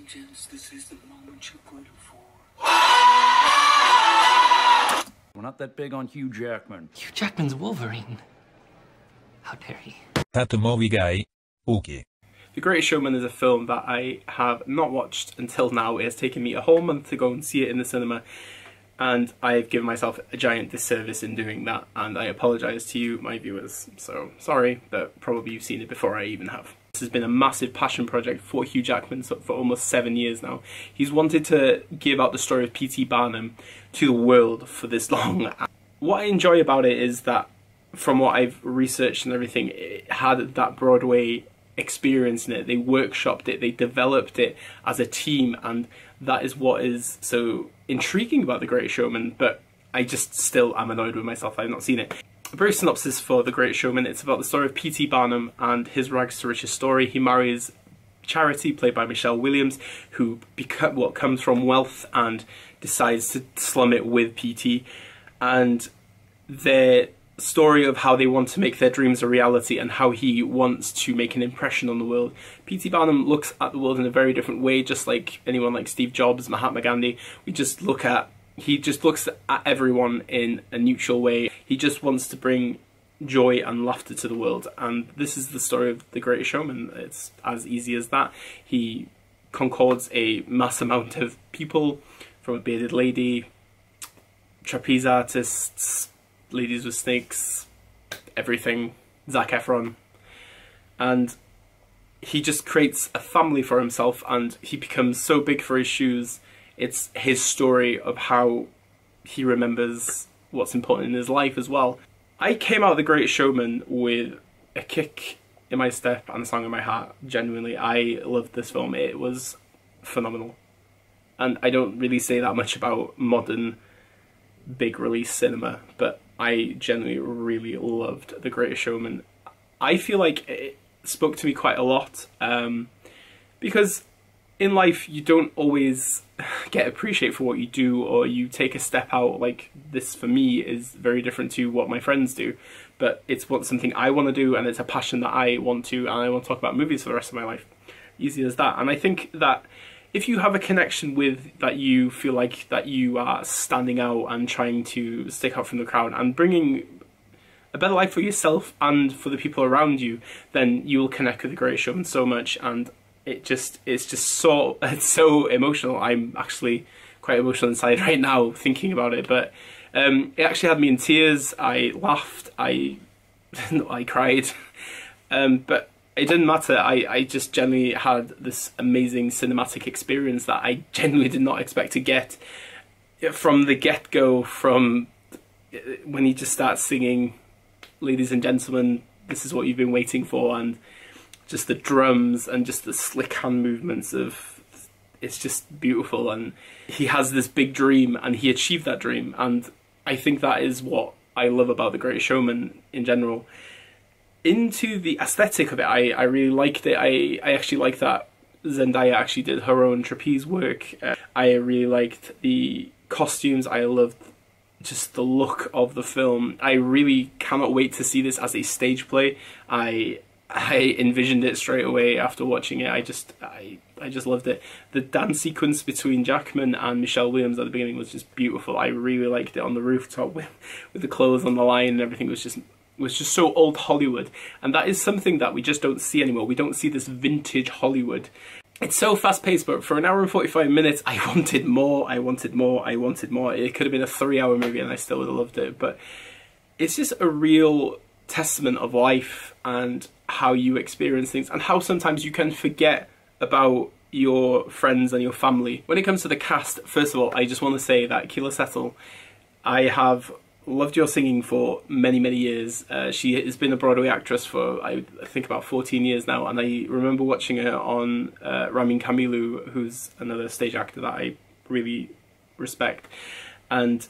vengeance, this is the moment you're waiting for. We're not that big on Hugh Jackman. Hugh Jackman's Wolverine. How dare he? thatmovieguyUK. The Greatest Showman is a film that I have not watched until now. It has taken me a whole month to go and see it in the cinema, and I've given myself a giant disservice in doing that, and I apologise to you, my viewers. So, sorry, but probably you've seen it before I even have. This has been a massive passion project for Hugh Jackman for almost 7 years now. He's wanted to give out the story of P.T. Barnum to the world for this long. What I enjoy about it is that, from what I've researched and everything, it had that Broadway experience in it. They workshopped it, they developed it as a team, and that is what is so intriguing about The Greatest Showman, but I just still am annoyed with myself. I've not seen it. A brief synopsis for The Greatest Showman. It's about the story of P.T. Barnum and his rags to riches story. He marries Charity, played by Michelle Williams, who comes from wealth and decides to slum it with P.T. And their story of how they want to make their dreams a reality and how he wants to make an impression on the world. P.T. Barnum looks at the world in a very different way, just like anyone like Steve Jobs, Mahatma Gandhi. He just looks at everyone in a neutral way. He just wants to bring joy and laughter to the world, and this is the story of The Greatest Showman. It's as easy as that. He concords a mass amount of people, from a bearded lady, trapeze artists, ladies with snakes, everything, Zac Efron, and he just creates a family for himself, and he becomes so big for his shoes. It's his story of how he remembers what's important in his life as well. I came out of The Greatest Showman with a kick in my step and a song in my heart. Genuinely, I loved this film. It was phenomenal. And I don't really say that much about modern big release cinema, but I genuinely really loved The Greatest Showman. I feel like it spoke to me quite a lot, because in life you don't always get appreciated for what you do, or you take a step out. Like this for me is very different to what my friends do, but it's something I want to do, and it's a passion that I want to, and I want to talk about movies for the rest of my life. Easy as that. And I think that if you have a connection with that, you feel like that you are standing out and trying to stick out from the crowd and bringing a better life for yourself and for the people around you, then you will connect with The Greatest Showman so much. And it's so emotional. I'm actually quite emotional inside right now thinking about it, but it actually had me in tears. I laughed, I cried, but it didn't matter. I just genuinely had this amazing cinematic experience that I genuinely did not expect to get from the get-go, from when he just starts singing "Ladies and Gentlemen, this is what you've been waiting for," and just the drums and just the slick hand movements of, it's just beautiful. And he has this big dream and he achieved that dream, and I think that is what I love about The Greatest Showman in general. Into the aesthetic of it, I really liked it. I actually liked that Zendaya actually did her own trapeze work. I really liked the costumes. I loved just the look of the film. I really cannot wait to see this as a stage play. I envisioned it straight away after watching it. I just loved it. The dance sequence between Jackman and Michelle Williams at the beginning was just beautiful. I really liked it on the rooftop with the clothes on the line and everything. It was just so old Hollywood, and that is something that we just don't see anymore. We don't see this vintage Hollywood. It's so fast-paced, but for an hour and 45 minutes, I wanted more, I wanted more, I wanted more. It could have been a 3-hour movie and I still would have loved it, but it's just a real testament of life and how you experience things, and how sometimes you can forget about your friends and your family. When it comes to the cast, first of all, I just want to say that Keela Settle, I have loved your singing for many, many years. She has been a Broadway actress for, I think, about 14 years now, and I remember watching her on Ramin Kamilu, who's another stage actor that I really respect. And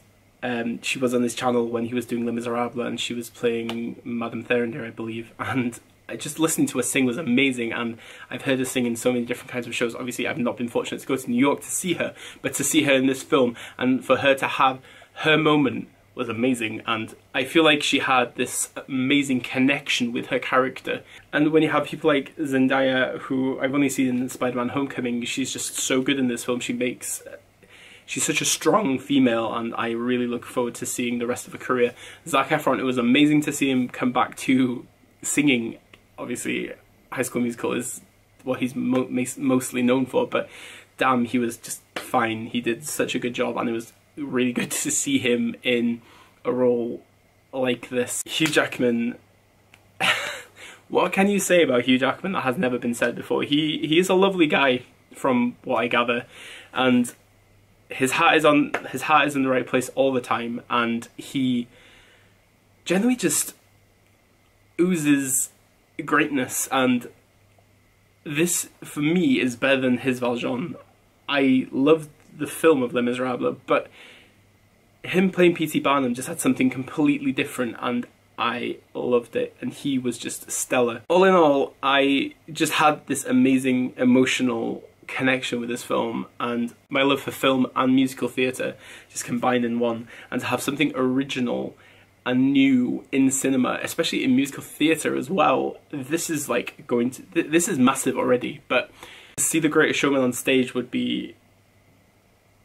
she was on his channel when he was doing Les Miserables, and she was playing Madame Therinder, I believe, and just listening to her sing was amazing. And I've heard her sing in so many different kinds of shows. Obviously, I've not been fortunate to go to New York to see her, but to see her in this film, and for her to have her moment was amazing, and I feel like she had this amazing connection with her character. And when you have people like Zendaya, who I've only seen in Spider-Man Homecoming, she's just so good in this film. She's such a strong female, and I really look forward to seeing the rest of her career. Zac Efron, it was amazing to see him come back to singing. Obviously, High School Musical is what he's mostly known for, but damn, he was just fine. He did such a good job, and it was really good to see him in a role like this. Hugh Jackman, what can you say about Hugh Jackman that has never been said before? He is a lovely guy, from what I gather, and his heart is in the right place all the time, and he generally just oozes greatness, and this for me is better than his Valjean. I loved the film of Les Miserables, but him playing P.T. Barnum just had something completely different, and I loved it, and he was just stellar. All in all, I just had this amazing emotional connection with this film, and my love for film and musical theatre just combined in one, and to have something original and new in cinema, especially in musical theatre as well, this is like this is massive already, but to see The Greatest Showman on stage would be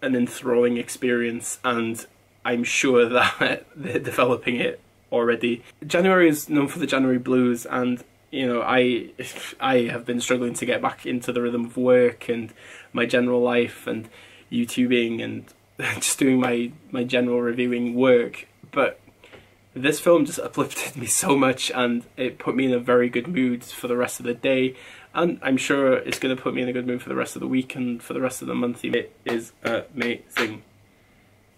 an enthralling experience, and I'm sure that they're developing it already. January is known for the January blues, and you know, I have been struggling to get back into the rhythm of work and my general life and YouTubing and just doing my general reviewing work, but this film just uplifted me so much, and it put me in a very good mood for the rest of the day, and I'm sure it's going to put me in a good mood for the rest of the week and for the rest of the month. It is amazing,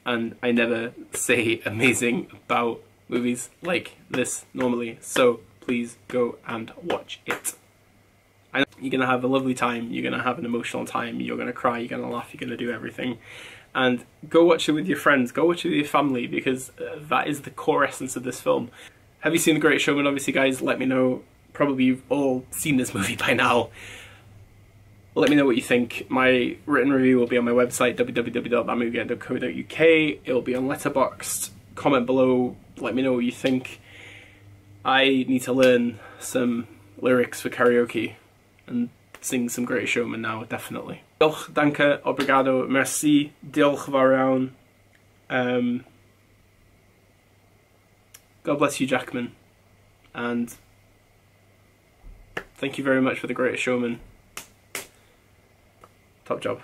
and I never say amazing about movies like this normally, so please go and watch it. I know you're going to have a lovely time, you're going to have an emotional time, you're going to cry, you're going to laugh, you're going to do everything. And go watch it with your friends, go watch it with your family, because that is the core essence of this film. Have you seen The Greatest Showman? Obviously, guys, let me know. Probably you've all seen this movie by now. Let me know what you think. My written review will be on my website, www.thatmovieguyUK. It will be on Letterboxd. Comment below, let me know what you think. I need to learn some lyrics for karaoke and sing some Greatest Showman now, definitely. Diolch, danke, obrigado, merci, diolch fawr iawn. God bless you, Jackman, and thank you very much for The Greatest Showman. Top job.